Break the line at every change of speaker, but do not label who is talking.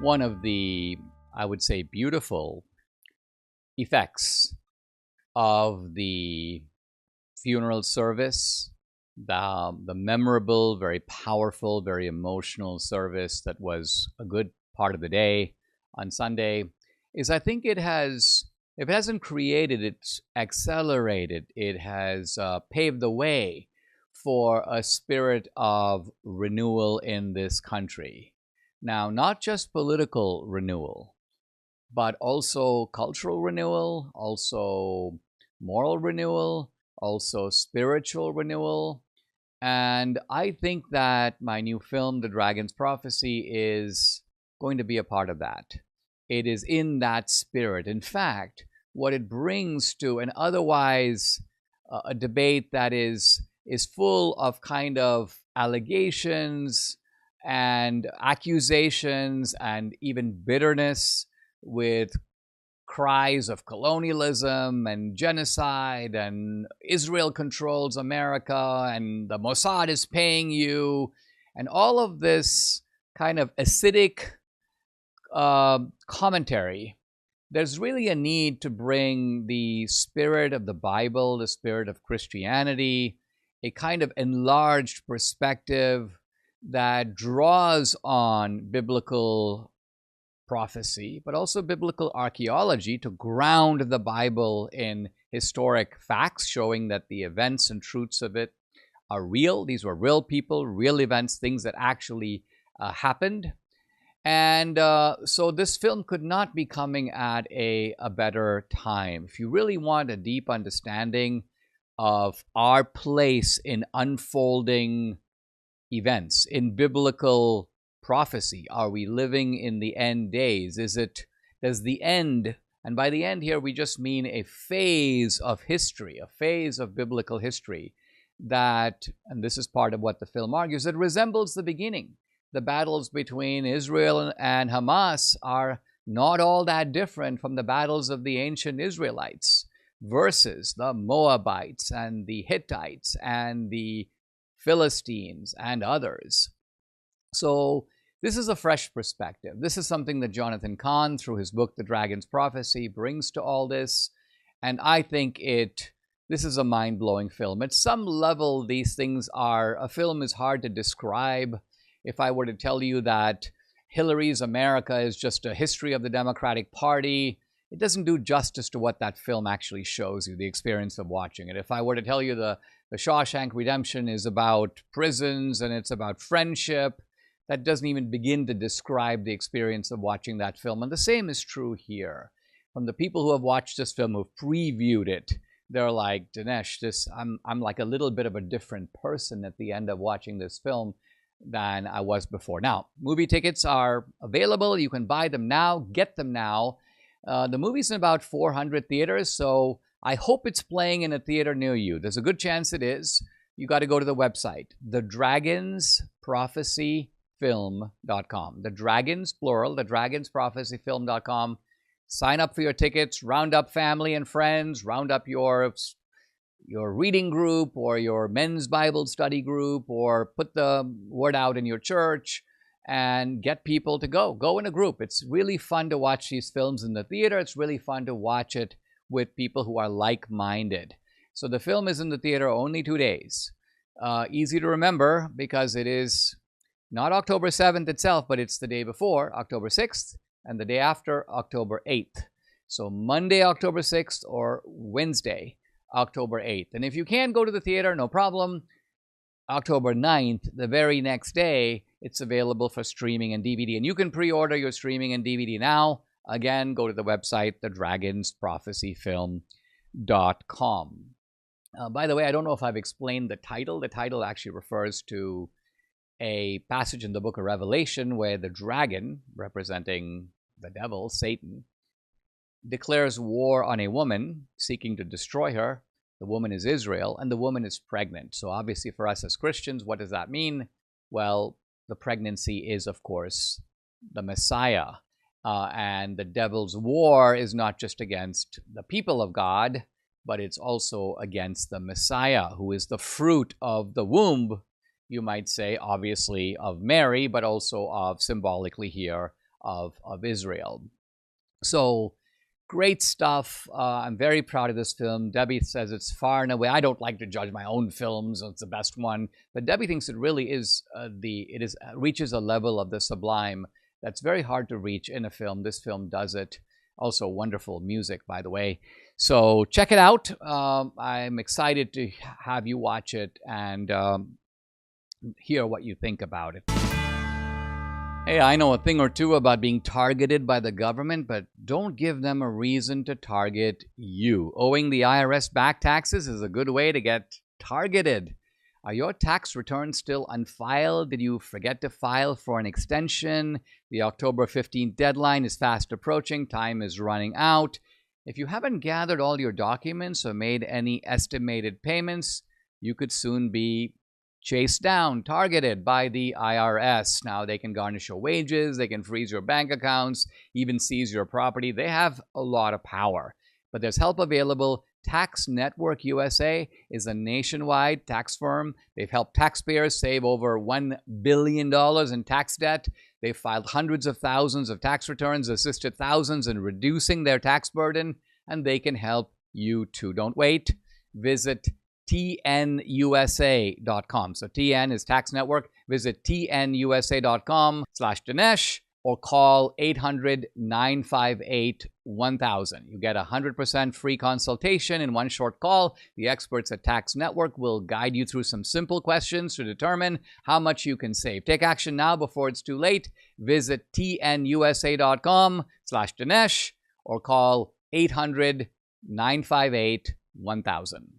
one of the, I would say, beautiful effects of the funeral service, the memorable, very powerful, very emotional service that was a good part of the day on Sunday, is I think it has, if it hasn't created, it's accelerated, it has paved the way for a spirit of renewal in this country. Now, not just political renewal, but also cultural renewal, also moral renewal, also spiritual renewal. And I think that my new film, The Dragon's Prophecy, is going to be a part of that. It is in that spirit. In fact, what it brings to an otherwise a debate that is full of kind of allegations and accusations and even bitterness, with cries of colonialism and genocide and Israel controls America and the Mossad is paying you, and all of this kind of acidic commentary. There's really a need to bring the spirit of the Bible, the spirit of Christianity, a kind of enlarged perspective that draws on biblical prophecy, but also biblical archaeology to ground the Bible in historic facts, showing that the events and truths of it are real. These were real people, real events, things that actually happened. And so this film could not be coming at a better time. If you really want a deep understanding of our place in unfolding events, in biblical prophecy, are we living in the end days? Does the end, and by the end here we just mean a phase of history, a phase of biblical history that, and this is part of what the film argues, it resembles the beginning. The battles between Israel and Hamas are not all that different from the battles of the ancient Israelites versus the Moabites and the Hittites and the Philistines and others. So this is a fresh perspective. This is something that Jonathan Cahn, through his book, The Dragon's Prophecy, brings to all this. And I think this is a mind-blowing film. At some level, these things are, a film is hard to describe. If I were to tell you that Hillary's America is just a history of the Democratic Party, it doesn't do justice to what that film actually shows you, the experience of watching it. If I were to tell you the Shawshank Redemption is about prisons and it's about friendship, that doesn't even begin to describe the experience of watching that film. And the same is true here. From the people who have watched this film, who've previewed it, they're like, Dinesh, I'm like a little bit of a different person at the end of watching this film than I was before. Now, movie tickets are available. You can buy them now, get them now. The movie's in about 400 theaters, so I hope it's playing in a theater near you. There's a good chance it is. You got to go to the website, thedragonsprophecyfilm.com. The Dragons, plural, thedragonsprophecyfilm.com. Sign up for your tickets, round up family and friends, round up your reading group or your men's Bible study group, or put the word out in your church and get people to go. Go in a group. It's really fun to watch these films in the theater. It's really fun to watch it with people who are like-minded. So the film is in the theater only 2 days. Easy to remember because it is not October 7th itself, but it's the day before, October 6th, and the day after, October 8th. So Monday, October 6th, or Wednesday, October 8th. And if you can't go to the theater, no problem. October 9th, the very next day, it's available for streaming and DVD. And you can pre-order your streaming and DVD now. Again, go to the website, thedragonsprophecyfilm.com. By the way, I don't know if I've explained the title. The title actually refers to a passage in the book of Revelation where the dragon, representing the devil, Satan, declares war on a woman seeking to destroy her. The woman is Israel, and the woman is pregnant. So obviously for us as Christians, what does that mean? Well, the pregnancy is, of course, the Messiah. And the devil's war is not just against the people of God, but it's also against the Messiah, who is the fruit of the womb, you might say, obviously, of Mary, but also of, symbolically here, of Israel. So great stuff. I'm very proud of this film. Debbie says it's far and away. I don't like to judge my own films. It's the best one, but Debbie thinks it really is. Reaches a level of the sublime that's very hard to reach in a film. This film does it. Also, wonderful music, by the way. So check it out. I'm excited to have you watch it and hear what you think about it. Hey, I know a thing or two about being targeted by the government, but don't give them a reason to target you. Owing the IRS back taxes is a good way to get targeted. Are your tax returns still unfiled? Did you forget to file for an extension? The October 15th deadline is fast approaching. Time is running out. If you haven't gathered all your documents or made any estimated payments, you could soon be chased down, targeted by the IRS. Now, they can garnish your wages, they can freeze your bank accounts, even seize your property. They have a lot of power. But there's help available. Tax Network USA is a nationwide tax firm. They've helped taxpayers save over $1 billion in tax debt. They've filed hundreds of thousands of tax returns, assisted thousands in reducing their tax burden, and they can help you too. Don't wait. Visit tnusa.com. So TN is Tax Network. Visit tnusa.com/Dinesh or call 800-958-1000. You get a 100% free consultation in one short call. The experts at Tax Network will guide you through some simple questions to determine how much you can save. Take action now before it's too late. Visit tnusa.com/Dinesh or call 800-958-1000.